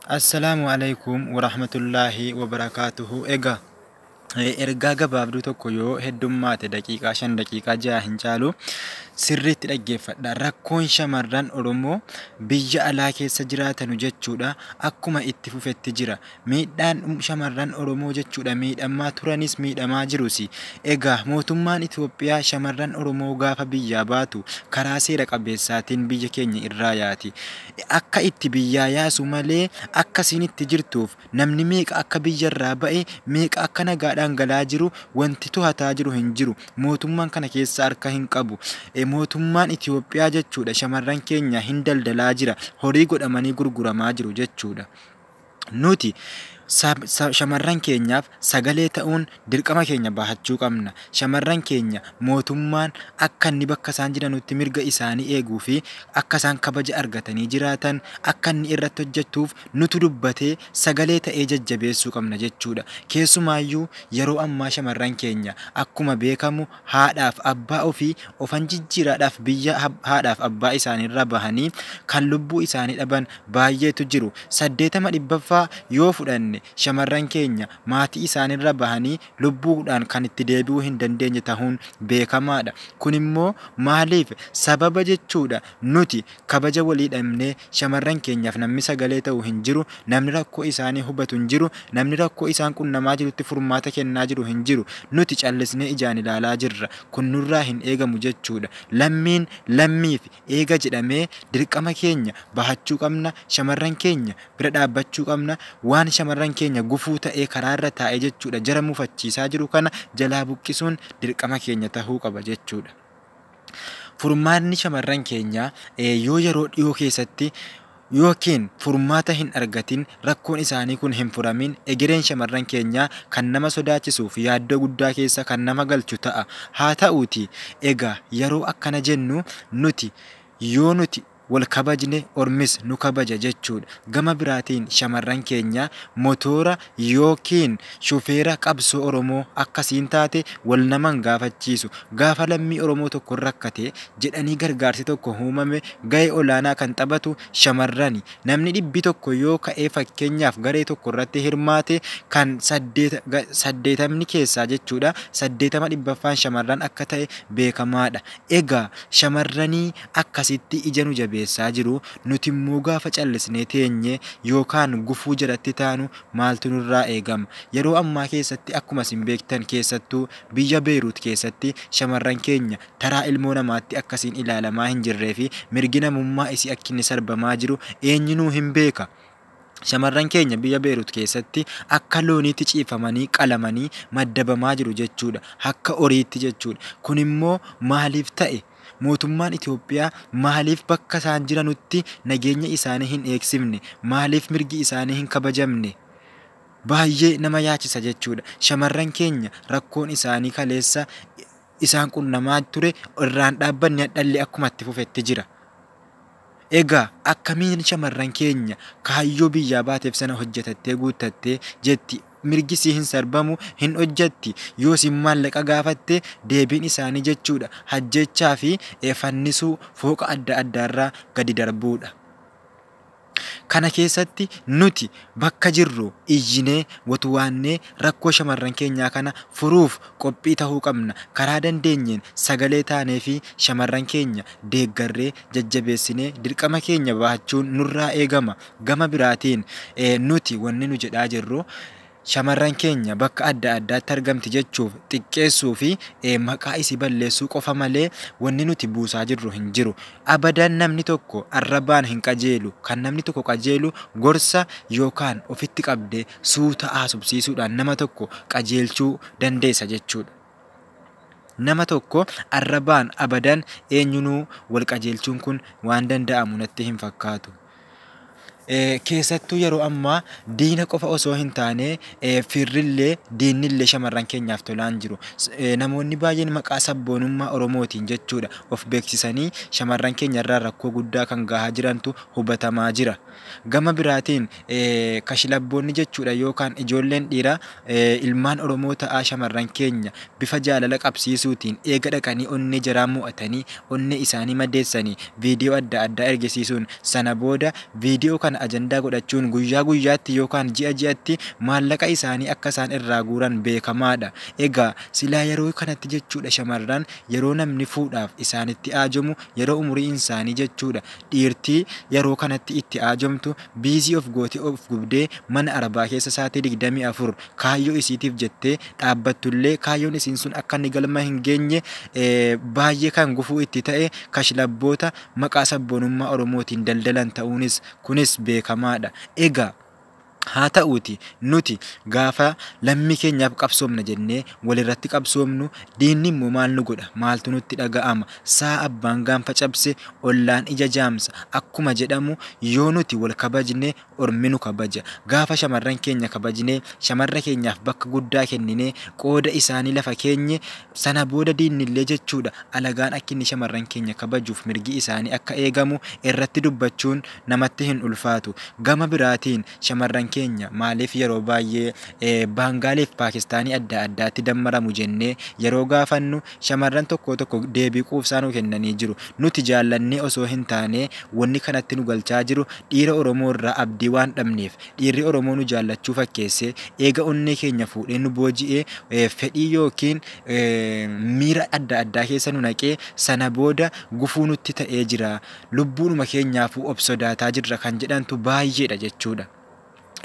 Assalamualaikum warahmatullahi wabarakatuh. Ergaa gabaabduu tokko yoo heddummaate daqiiqaa 5 daqiiqaa 6 hin caalu sirriitti dhaggeeffadha. Rakkoon shamarran Oromoo biyya alaa keessa jiraatanu jechuudha akkuma itti fufetti jira. Miidhaan shamarran Oromoo jechuudha miidhamaa turanis miidhamaa jirus. Mootummaan Itoophiyaa shamarran Oromoo gaafa biyyaa baatu karaa seera qabeessaatiin biyya keenya irraa yaati. Akka itti biyyaa yaasu malee akka isin itti jirtuuf namni meeqa akka biyyarraa ba'e meeqa akka nagaadhaan galaa jiru wanti to'ataa jiru hin jiru. Mootummaan kana keessa harka hin qabu. Mootummaan Itoophiyaa jechuudha shamarran keenya hin daldalaa jira. Horii godhamanii gurguramaa jiru jechuudha. Nuti shamarran keenyaaf sagalee ta'uun dirqama keenya bahachuu qabna. Shamarran keenya mootummaan akka inni bakka isaan jiranutti mirga isaanii eeguu fi akka isaan kabaja argatanii jiraatan akka inni irratti hojjetuuf nutu dubbatee sagalee ta'ee jajjabeessuu qabna jechuudha. Keessumaayyuu yeroo ammaa shamarran keenya akkuma beekamu haadhaaf abbaa ofii ofan jijjiiraadhaaf biyya haadhaaf abbaa isaaniirra bahanii kan lubbuu isaanii dhaban baay'eetu jiru. 80,000 yoo fudhanne shamarran keenya maatii isaaniirra bahanii lubbuudhaan kan itti deebi'uu hin dandeenye ta'uun beekamaadha. Kun immoo maaliif sababa jechuudha nuti kabaja walii dhabnee shamarran keenyaaf namni sagalee ta'u hin jiru, namni rakkoo isaanii hubatu hin jiru, namni rakkoo isaan qunnamaa jirutti furmaata kennaa jiru hin jiru. Nuti callisnee ijaan ilaalaa jirra. Kun nurraa hin eegamu jechuudha. Lammiin lammiif eega jedhamee dirqama keenya bahachuu qabna. Shamarran keenya bira dhaabbachuu qabna. Waan shamarran keenya gufuu ta'ee karaarra taa'ee jechuudha jara mufachiisaa jiru kana jalaa buqqisuun dirqama keenya ta'uu qaba jechuudha. Furmaanni shamarran keenyaa yoo yeroo dhiyoo keessatti yookiin furmaata hin argatin rakkoon isaanii kun hin furamin egereen shamarran keenyaa kan nama sodaachisuuf yaaddoo guddaa keessa kan nama galchu ta'a. Haa ta'uuti yeroo akkana jennu nuti yoo nuti wal kabajne ormis nu kabaja jechuudha. Gama biraatiin shamarran keenya motora yookiin shufeera qabsoo Oromoo akkasiin taate wal naman gaafachiisu. Gaafa lammii Oromoo tokko rakkate jedhanii gargaarsi tokko uumame ga'ee olaanaa kan taphatu shamarrani. Namni 100 yoo ka'ee fakkeenyaaf garee tokko irratti hirmaate kan 80 keessaa jechuudha 80% shamarran akka ta'e beekamaadha. Shamarranii akkasitti ija nu jabeessaa jiru. Nuti immoo gaafa callisnee teenye yookaan gufuu jalatti taanu maaltu nurraa eegama? Yeroo ammaa keessatti akkuma isin beektan keessattuu biyya Beeruut keessatti shamarran keenya taraa ilmoo namaatti akkasiin ilaalamaa hin jirree fi mirgi namummaa isii akka inni sarbamaa jiru eenyinuu hin beeka. Shamarran keenya biyya Beeruut keessatti akka looniitti ciifamanii qalamanii maddabamaa jiru jechuudha. Akka horiitti jechuudha. Kun immoo maaliif ta'e? Mootummaan Itoophiyaa maaliif bakka isaan jiranutti nageenya isaanii hin eegsifne? Maaliif mirgi isaanii hin kabajamne? Baay'ee nama yaachisa jechuudha. Shamarran keenya rakkoon isaanii kaleessa isaan qunnamaa ture irraan dhaabbanni dhalli akkuma itti fufetti jira. Akkamiin shamarran keenya kaayyoo biyyaa baateef sana hojjetattee guuttattee jetti mirgi sii hin sarbamu hin hojjetti yoo isin maallaqa gaafatte deebiin isaanii jechuudha hajjechaa fi fannisuu fooqa adda addaarraa gadi darbuudha. Kana keessatti nuti bakka jirru iyyinee watuwaannee rakkoo shamarran keenyaa kana furuuf qophii ta'uu qabna. Karaa dandeenyeen sagalee taanee fi shamarran keenya deeggarree jajjabeessinee dirqama keenya bahachuun nurraa eegama. Gama biraatiin nuti wanni nu jedhaa jirru shamarran keenya bakka adda addaatti argamti jechuuf xiqqeessuu fi maqaa isii balleessuu qofa malee wanni nuti buusaa jirru hin jiru. Abadan namni tokko arrabaan hin qajeelu. Kan namni tokko qajeelu gorsa yookaan ofitti qabdee suuta haasubsiisuudhaan nama tokko qajeelchuu dandeessa jechuudha. Nama tokko arrabaan abadan eenyunuu wal qajeelchuun kun waan danda'amu natti hin fakkaatu. Keessattuu yeroo ammaa diina qofa osoo hin taane firrillee diinillee shamarran keenyaaf tolaan jiru. Namoonni baay'een maqaa sabboonummaa Oromootiin jechuudha of beeksisanii shamarran keenya irraa rakkoo guddaa kan gahaa jirantu hubatamaa jira. Gama biraatiin kashilabboonni jechuudha yookaan ijoolleen dhiiraa ilmaan Oromoo ta'aa shamarran keenya bifa jaalala qabsiisuutiin eega dhaqanii onnee jaraa mo'atanii onnee isaanii madeessanii viidiyoo adda addaa ergisiisuun sana booda viidiyoo kana kana ajandaa godhachuun guyyaa guyyaatti yookaan ji'a ji'atti maallaqa isaanii akka isaan irraa guuran beekamaadha. Egaa silaa yeroo kanatti jechuudha shamarran yeroo namni fuudhaaf isaanitti aajamu yeroo umuriin isaanii jechuudha dhiirtii yeroo kanatti itti aajamtu biizii of gootee of gubdee mana arabaa keessa sa'aatii 24 kaayyoo isiitiif jettee dhaabbattullee kaayyoon isiin sun akka inni galma hin geenye baay'ee kan gufuu itti ta'e kashlabboota maqaa sabboonummaa Oromootiin daldalan ta'uunis kunis beekamaadha. Egaa haa ta'uuti nuti gaafa lammii keenyaaf qabsoomna jennee walirratti qabsoomnu diinni immoo maal nu godha maaltu nutti dhaga'ama saa abbaan gaanfa cabse ollaan ija jaamsa akkuma jedhamu yoo nuti wal kabajne ormi nu kabaja gaafa shamarran keenya kabajne shamarra keenyaaf bakka guddaa kennine qooda isaanii lafa keenye sana booda diinnillee jechuudha alagaan akka inni shamarran keenya kabajuuf mirgi isaanii akka eegamu irratti dubbachuun namatti hin ulfaatu gama biraatiin shamarran keenya maaliif yeroo baay'ee Baangaaliif Paakistaanii adda addaatti dammaramu jennee yeroo gaafannu shamarran tokko deebii quubsaa nu kennanii jiru nuti jaallannee osoo hin taane wanni kanatti nu galchaa jiru dhiira Oromoo irraa abdii waan dhabneef dhiirri Oromoo nu jaallachuu fakkeesse eega onnee keenya fuudhee nu booji'ee fedhii yookiin miira adda addaa keessa nu naqee sana booda gufuu nutti ta'ee jira lubbuunuma keenyaafuu obsodaataa jirra kan jedhantu baay'eedha jechuudha.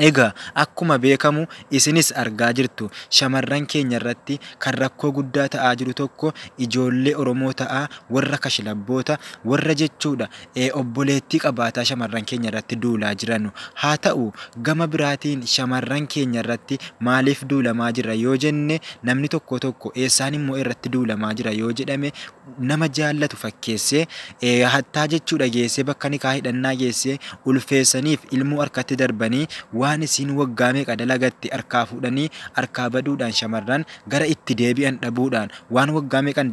Egaa akkuma beekamu isinis argaa jirtu shamarran keenya irratti kan rakkoo guddaa ta'aa jiru tokko ijoollee Oromoo ta'aa warra kashlabboota warra jechuudha obboleettii qabaataa shamarran keenya irratti duulaa jiran haa ta'u gama biraatiin shamarran keenya irratti maaliif duulamaa jira yoo jenne namni tokko eessaan immoo irratti duulamaa jira yoo jedhame nama jaallatu fakkeessee hattaa jechuudha geessee bakka nikaa hidhannaa geessee ulfeessaniif ilmoo harkatti darbanii waan isin waggaa meeqa dalagatti harkaa fuudhanii harkaa baduudhaan shamarran gara itti deebi'an dhabuudhaan waan waggaa meeqan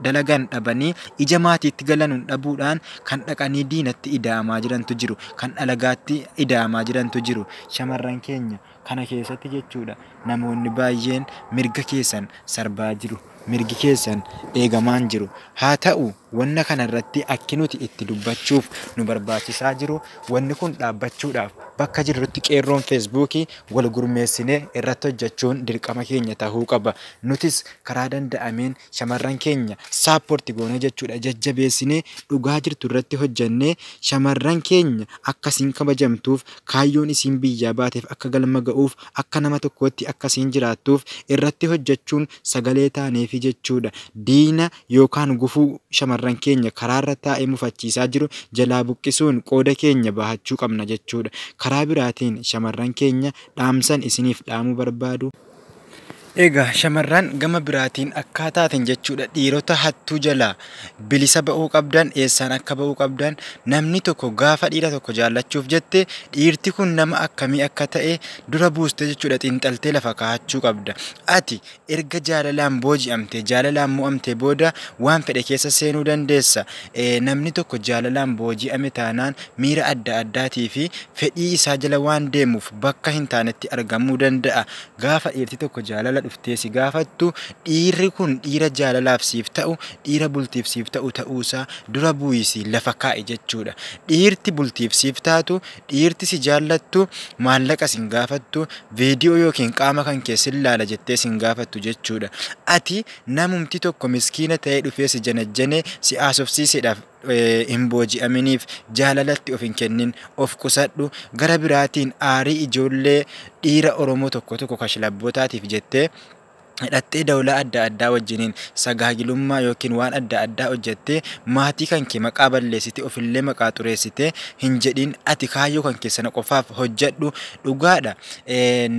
dalagan dhabanii ija maatiitti galanuun dhabuudhaan kan dhaqanii diinatti ida'amaa jirantu jiru kan alagaatti ida'amaa jirantu jiru shamarran keenya kana keessatti jechuudha namoonni baay'een mirga keessan sarbaa jiru mirgi keessan eegamaan jiru haa ta'u wanna kana irratti akki nuti itti dubbachuuf nu barbaachisaa jiru wanni kun dhaabbachuudhaaf bakka jirrutti qeerroon feesbuukii wal gurmeessinee irratti hojjechuun dirqama keenya ta'uu qaba nutis karaa danda'ameen shamarran keenya saappoorti goonee jechuudha jajjabeessinee dhugaa jirtu irratti hojjennee shamarran keenya akkasiin kabajamtuuf kaayyoon isiin biyyaa baateef akka galma ga'uuf akka nama tokkootti akkasiin jiraattuuf irratti hojjechuun sagalee taaneefi jechuudha diina yookaan gufuu shamarran keenya karaarra taa'ee mufachiisaa jiru jalaa buqqisuun qooda keenya bahachuu qabna jechuudha karaa biraatiin shamarran keenya dhaamsan isiniif dhaamuu barbaadu. Egaa shamarran gama biraatiin akkaataatiin jechuudha dhiirota hattuu jalaa bilisa ba'uu qabdan eessaan akka ba'uu qabdan namni tokko gaafa dhiira tokko jaallachuuf jette dhiirti kun nama akkamii akka ta'e dura buustee jechuudha xiinxaltee lafa kaa'achuu qabda ati erga jaalalaan booji'amtee jaalalaan mo'amtee booda waan fedhe keessa seenuu dandeessa namni tokko jaalalaan booji'ame taanaan miira adda addaatii fi fedhii isaa jala waan deemuuf bakka hin taanetti argamuu danda'a gaafa dhiirti tokko jaalala dhuftee si gaafattu dhiirri kun dhiira jaalalaaf siif ta'u dhiira bultiif siif ta'u ta'uusaa dura bu'isi lafa kaa'i jechuudha dhiirti bultiif siif taatu dhiirti si jaallattu maallaqa sin gaafattu viidiyoo yookiin qaama kan keessin laala jettee sin gaafattu jechuudha ati namumti tokko miskiina ta'ee dhufee si janajjane si haasofsiiseedhaaf hin booji'aminiif jaalalatti of hin kennin of qusadhu gara biraatiin aarii ijoollee dhiira Oromoo tokko kashlabbootaatiif jettee hidhattee dawlaa adda addaa wajjiniin sagaagilummaa yookiin waan adda addaa hojjettee maatii kan kee maqaa balleessite ofillee maqaa xureessite hin jedhin ati kaayyoo kan keessana qofaaf hojjedhu dhugaadha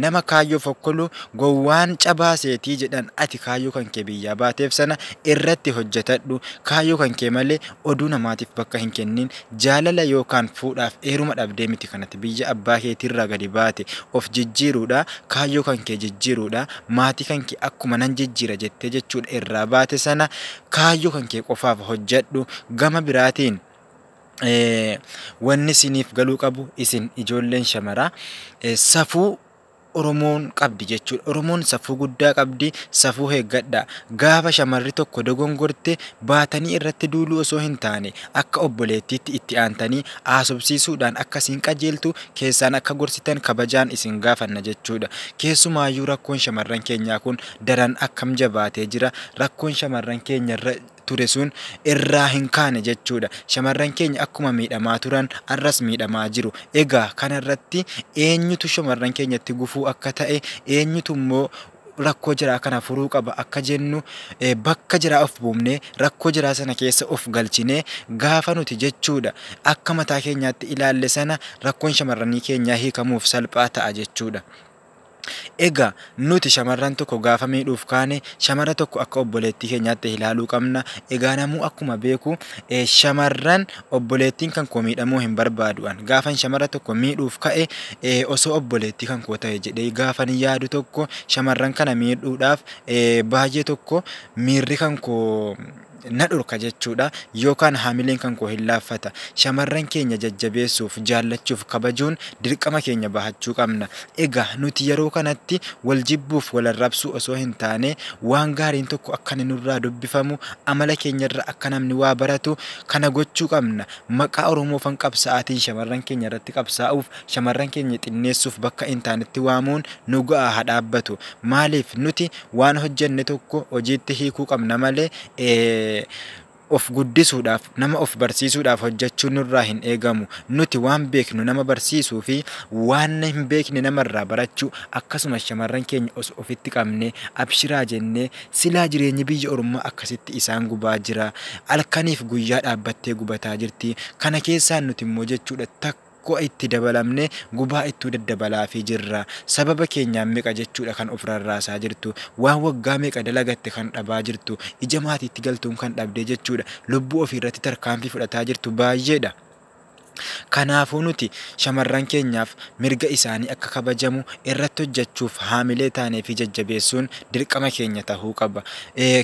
nama kaayyoo fokkolu gowwaan cabaaseetii jedhan ati kaayyoo kan kee biyyaa baateef sana irratti hojjetadhu kaayyoo kan kee malee oduu namaatiif bakka hin kennin jaalala yookaan fuudhaaf eeruma dhabdee miti kanatti biyya abbaa keetiirraa gadi baate of jijjiiruudha kaayyoo kan kee jijjiiruudha maatii kan kee akkuma nan jijjiira jettee jechuudha irraa baate sana kaayyoo kan kee qofaaf hojjedhu gama biraatiin wanni isiniif galuu qabu isin ijoolleen shamaraa safuu Oromoon qabdi jechuudha. Oromoon safuu guddaa qabdi, safuu eeggadha. Gaafa shamarri tokko dogongorte baatanii irratti duuluu osoo hin taane akka obboleettiitti itti aantanii haasofsiisuudhaan akka isin qajeeltu keessaan akka gorsitan kabajaan isin gaafanna jechuudha. Keessumaayyuu rakkoon shamarran keenyaa kun daran akkam jabaatee jira. Rakkoon shamarran keenyarra ture sun irraa hin kaane jechuudha. Shamarran keenya akkuma miidhamaa turan arras miidhamaa jiru. Egaa kanarratti eenyutu shamarran keenyatti gufuu akka ta'e eenyutu immoo rakkoo jiraa kana furuu qaba akka jennu bakka jiraa of buufnee rakkoo jiraa sana keessa of galchinee gaafa nuti jechuudha akka mataa keenyaatti ilaalle sana rakkoon shamarranii keenyaa hiikamuuf salphaa ta'a jechuudha. Egaa nuti shamarran tokko gaafa miidhuuf kaane shamara tokko akka obboleettii keenyaatti ilaaluu qabna. Egaa namuu akkuma beeku shamarran obboleettiin kan koo miidhamuu hin barbaadu'an. Gaafan shamara tokko miidhuuf ka'e osoo obboleettii kan koo ta'e jedhee gaafan yaadu tokko shamarran kana miidhuudhaaf baay'ee tokko miirri kan koo na dhorka jechuudha yookaan haamileen kan koo hin laaffata. Shamarran keenya jajjabeessuuf jaallachuuf kabajuun dirqama keenya bahachuu qabna. Egaa nuti yeroo kanatti wal jibbuuf wal arrabsuu osoo hin taane waan gaariin tokko akka nurraa dubbifamu amala keenyarra akka namni waa baratu kana gochuu qabna. Maqaa Oromoofan qabsaa'aatiin shamarran keenya irratti qabsaa'uuf shamarran keenya xinneessuuf bakka hin taanetti waamuun nu ga'a haa dhaabbatu. Maaliif nuti waan hojjenne tokko hojiitti hiikuu qabna malee of guddisuudhaaf nama of barsiisuudhaaf hojjechuun nurraa hin eegamu. Nuti waan beeknu nama barsiisuu fi waan hin beekne namarraa barachuu akkasumas shamarran keenya ofitti qabnee abshiraa jennee silaa jireenyi biyya Oromoo akkasitti isaan gubaa jira. Halkaniif guyyaa dhaabbattee gubataa jirti. Kana keessaan nuti immoo jechuudha ko itti dabalamne gubaa ittuu daddabalaa fi jirra. Sababa keenyaan meeqa jechuudha kan of rarraasaa jirtu. Waan waggaa meeqa dalagatte kan dhabaa jirtu. Ija maatiitti galtuun kan dhabdee jechuudha. Lubbuu ofii irratti tarkaanfii fudhataa jirtu baay'eedha. Kanaafuu nuti shamarran keenyaaf mirga isaanii akka kabajamu irratti hojjechuuf haamilee taanee fi jajjabeessuun dirqama keenya ta'uu qaba.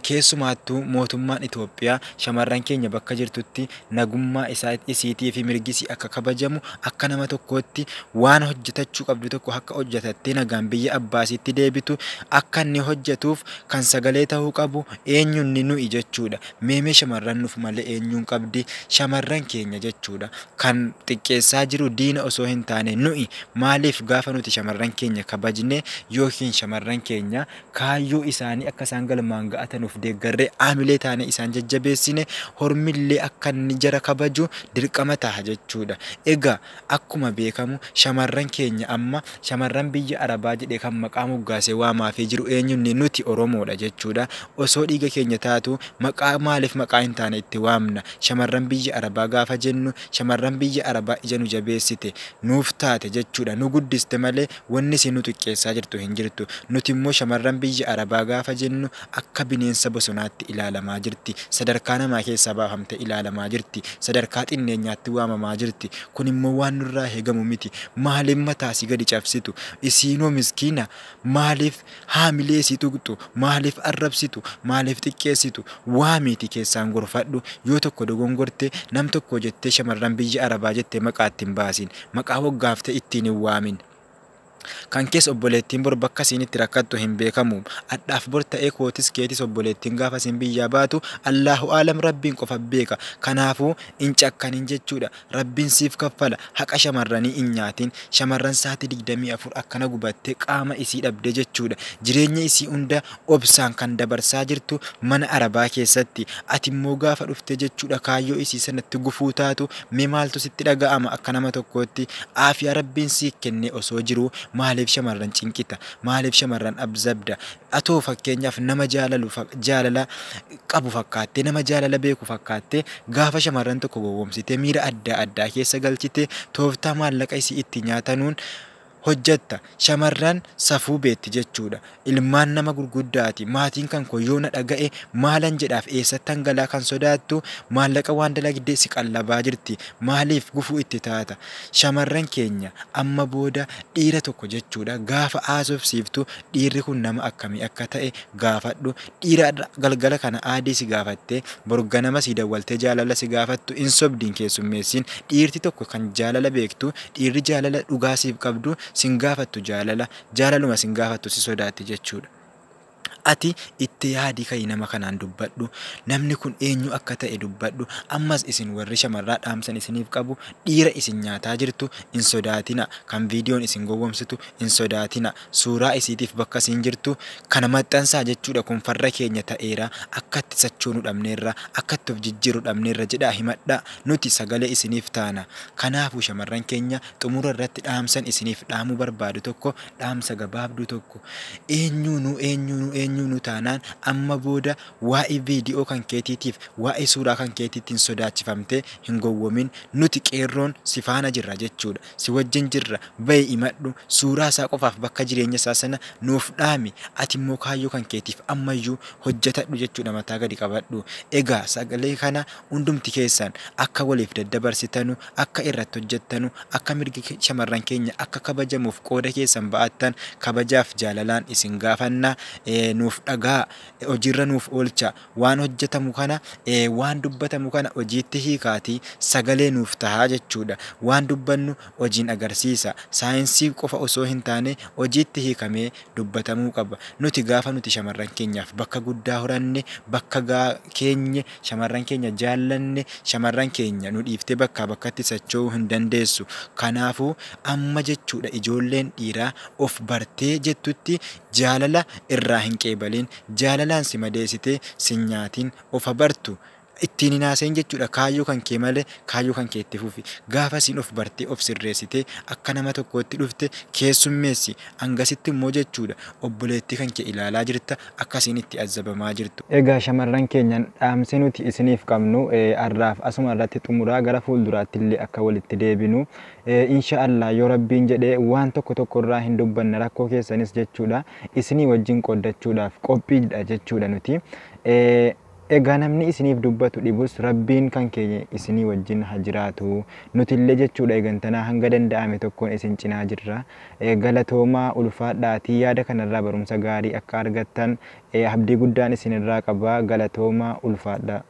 Keessumaattuu mootummaan Itoophiyaa shamarran keenya bakka jirtutti nagummaa isiitii fi mirgisii akka kabajamu akka nama tokkootti waan hojjetachuu qabdu tokko akka hojjetattee nagaan biyya abbaasiitti deebitu akka inni hojjetuuf kan sagalee ta'uu qabu eenyunni nuyi jechuudha. Meemee shamarran nuuf malee eenyuun qabdi shamarran keenya jechuudha. Kan xiqqeessaa jiru diina osoo hin taane nuyi maaliif gaafa nuti shamarran keenya kabajne yookiin shamarran keenya kaayyoo isaanii akka isaan galmaan ga'atanuuf deeggarree haamilee taane isaan jajjabeessine hormillee akka inni jara kabaju dirqama ta'a jechuudha. Egaa akkuma beekamu shamarran keenya amma shamarran biyya Arabaa jedhee kan maqaa moggaasee waamaafii jiru eenyunni nuti Oromoodha jechuudha. Osoo dhiiga keenya taatu maqaa maaliif maqaa hin taane itti waamna? Shamarran biyya Arabaa gaafa jennu shamarran biyya Arabaa ija nu jabeessite nuuf taate jechuudha. Nu guddiste malee wanni isin nu xiqqeessaa jirtu hin jirtu. Nuti immoo shamarran biyya Arabaa gaafa jennu akka bineensa bosonaatti ilaalamaa jirti. Sadarkaa namaa keessaa baafamtee ilaalamaa jirti. Sadarkaa xinneenyaatti waamamaa jirti. Kun immoo waan nurraa eegamu miti. Maaliif mataa si gadi cabsitu? Isiinoo miskiina maaliif haamilee si tuqxu? Maaliif arrabsitu? Maaliif xiqqeessitu? Waa miti keessaan gorfadhu. Yoo tokko dogongorte nam tokko jettee shamarran biyya Arabaa jettee maqaa ittiin baasin. Maqaa hoggaaftee ittiin hin waamin. Kan keessa obboleettiin bor bakka isinitti rakkattu hin beekamu. Adhaaf bor ta'ee kootis keetis obboleettiin gaafa isin biyyaa baatu Allahu aalam rabbiin qofa beeka. Kanaafuu hin cakkanin jechuudha. Rabbiin siif kaffala. Haqa shamarranii hin nyaatin. Shamarran sa'aatii 24 akkana gubattee qaama isii dhabde jechuudha. Jireenya isii hunda obsaan kan dabarsaa jirtu mana Arabaa keessatti. Ati immoo gaafa dhufte jechuudha kaayyoo isii sanatti gufuu taatu mee maaltu sitti dhaga'ama akka nama tokkootti? Aafiyaa rabbiin siif kennee osoo jiru maaliif shamarran cinqita? Maaliif shamarran abzabda? Atoo fakkeenyaaf nama jaalala qabu fakkaattee nama jaalala beeku fakkaattee gaafa shamarran tokko gowwoomsite miira adda addaa keessa galchite tooftaa maallaqa isii itti nyaatanuun hojjetta. Shamarran safuu beetti jechuudha. Ilmaan nama gurguddaati. Maatiin kan koo yoo na dhaga'e maalan jedhaaf eessatti hangalaa kan sodaattu maallaqa waan dalagdee si qallabaa jirti. Maaliif gufuu itti taata? Shamarran keenya amma booda dhiira tokko jechuudha gaafa haasofsiiftu dhiirri kun nama akkamii akka ta'e gaafadhu. Dhiira galgala kana aadii si gaafattee borganama si dawwaltee jaalala si gaafattu hin sobdiin keessummeessin. Dhiirti tokko kan jaalala beektu dhiirri jaalala dhugaa siif qabdu sin gaafattu jaalala, jaalaluma sin gaafattu si sodaatti jechuudha. Ati itti yaadii ka'ii nama kanaan dubbadhu, namni kun eenyu akka ta'e dubbadhu. Ammas isin warri shamarraa dhaamsan isiniif qabu, dhiira isin nyaataa jirtu hin sodaatina, kan viidiyoon isin gowwomsitu hin sodaatina, suuraa isiitiif bakka isin jirtu kana maxxansaa jechuudha. Kun farra keenya ta'eera, akka itti sochoonu dhabneerra, akka itti of jijjiiru dhabneerra jedhaa himadhaa. Nuti sagalee isiniif taana. Kanaafuu shamarran keenya xumura irratti dhaamsan isiniif dhaamuu barbaadu tokko, dhaamsa gabaabduu tokko, eenyuu nu taanaan amma booda waa'ee viidiyoo kan keetiitiif waa'ee suuraa kan keetiitiin sodaachifamtee hin gowwomin. Nuti qeerroon si faana jirra jechuudha. Si wajjin jirra. Bahi himadhu. Suuraa isaa qofaaf bakka jireenya isaa sana nuuf dhaami. Ati immoo kaayyoo kan keetiif ammayyuu hojjetadhu jechuudha. Mataa gadi qabadhu. Egaa sagalee kana hundumti keessan akka waliif daddabarsitanu, akka irratti hojjettanu, akka mirgi shamarran keenya akka kabajamuuf qooda keessan ba'attan kabajaaf jaalalaan isin gaafanna. Nuuf dhagaa, hojiirra nuuf oolcha. Waan hojjetamu kana, waan dubbatamu kana hojiitti hiikaatii sagalee nuuf tahaa jechuudha. Waan dubbannu hojiin agarsiisa. Saayinsii qofa osoo hin taane hojiitti hiikamee dubbatamuu qaba. Nuti gaafa nuti shamarran keenyaaf bakka guddaa horanne, bakka keenye, shamarran keenya jaallanne, shamarran keenya nu dhiiftee bakkaa bakkatti socho'uu hin dandeessu. Kanaafuu amma jechuudha ijoolleen dhiiraa of bartee jettutti jaalala irraa hin qeebalin, jaalalaan si madeessitee si nyaatiin of bartu. Ittiin hinaaseen jechuudha. Kaayyoo kan kee malee kaayyoo kan kee itti fufi. Gaafa siin of bartee of sirreessitee akka nama tokkootti dhufte keessummeessi. Hangasitti immoo jechuudha obboleettii kan kee ilaalaa jirta, akkasiin itti azzabamaa jirtu. Egaa shamarran keenyan dhaamsi nuti isiniif qabnu har'aaf asuma irratti xumuraa, gara fuulduraatti illee akka walitti deebinu inshaallah yoo rabbiin jedhee waan tokko irraa hin dubbanne rakkoo keessanis jechuudha isinii wajjin qoodachuudhaaf qophiidha jechuudha nuti. Egaa namni isiniif dubbatu dhibus rabbiin kan keenya isinii wajjin haa jiraatu. Nuti illee jechuudha eegantanaa hanga danda'ame tokkoon isin cinaa jirra. Galatoomaa ulfaadhaatii yaada kanarraa barumsa gaarii akka argattan abdii guddaan isinirraa qaba. Galatoomaa ulfaadhaa.